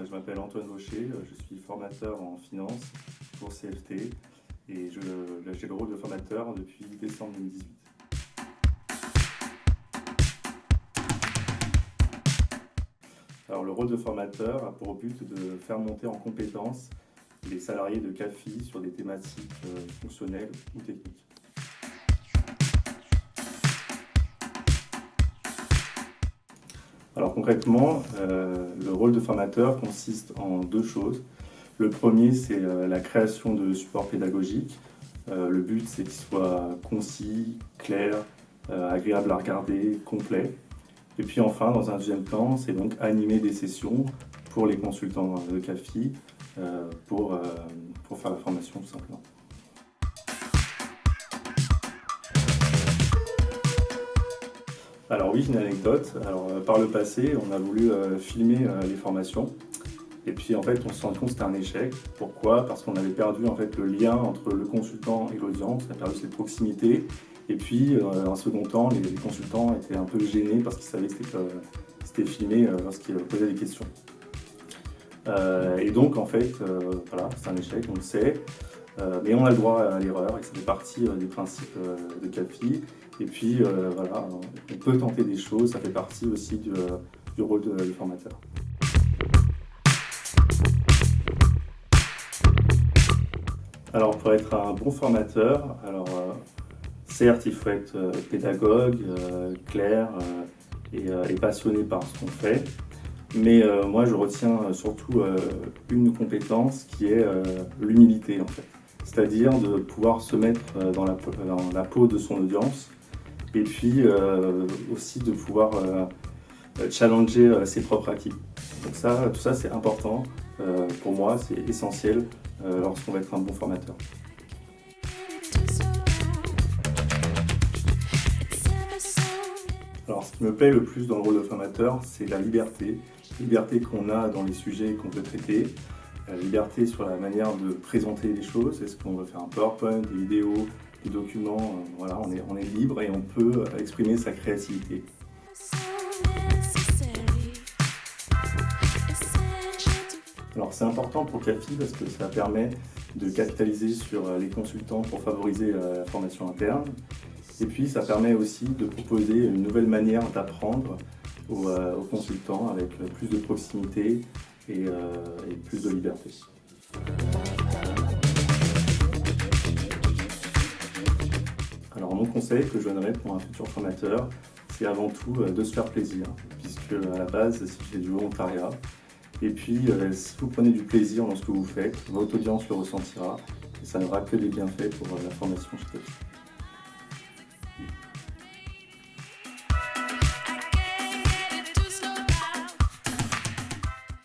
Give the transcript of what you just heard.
je m'appelle Antoine Vaucher, je suis formateur en finance pour CFT et j'ai le rôle de formateur depuis décembre 2018. Alors, le rôle de formateur a pour but de faire monter en compétences les salariés de CAFI sur des thématiques fonctionnelles ou techniques. Alors concrètement, le rôle de formateur consiste en deux choses. Le premier, c'est la création de supports pédagogiques. Le but, c'est qu'il soit concis, clair, agréable à regarder, complet. Et puis enfin, dans un deuxième temps, c'est donc animer des sessions pour les consultants de CAFI pour faire la formation tout simplement. Alors oui, j'ai une anecdote. Alors, par le passé, on a voulu filmer les formations. Et puis en fait, on s'est rendu compte que c'était un échec. Pourquoi ? Parce qu'on avait perdu en fait le lien entre le consultant et l'audience, on a perdu cette proximité. Et puis en second temps, les consultants étaient un peu gênés parce qu'ils savaient que c'était filmé lorsqu'ils posaient des questions. Et donc en fait, voilà, c'est un échec, on le sait. Mais on a le droit à l'erreur et ça fait partie des principes de CAFI. Et puis voilà, on peut tenter des choses, ça fait partie aussi du rôle du formateur. Alors pour être un bon formateur, certes il faut être pédagogue, clair et passionné par ce qu'on fait. Mais moi je retiens surtout une compétence qui est l'humilité en fait. C'est-à-dire de pouvoir se mettre dans la peau de son audience et puis aussi de pouvoir challenger ses propres acquis. Donc tout ça c'est important, pour moi c'est essentiel lorsqu'on va être un bon formateur. Alors ce qui me plaît le plus dans le rôle de formateur, c'est la liberté qu'on a dans les sujets qu'on peut traiter, la liberté sur la manière de présenter les choses. Est-ce qu'on veut faire un PowerPoint, des vidéos, des documents, voilà, on est libre et on peut exprimer sa créativité. Alors c'est important pour CAFI parce que ça permet de capitaliser sur les consultants pour favoriser la formation interne. Et puis ça permet aussi de proposer une nouvelle manière d'apprendre aux consultants avec plus de proximité et plus de liberté. Alors mon conseil que je donnerais pour un futur formateur, c'est avant tout de se faire plaisir, puisque à la base c'est du volontariat. Et puis si vous prenez du plaisir dans ce que vous faites, votre audience le ressentira et ça n'aura que des bienfaits pour la formation chez CAFI.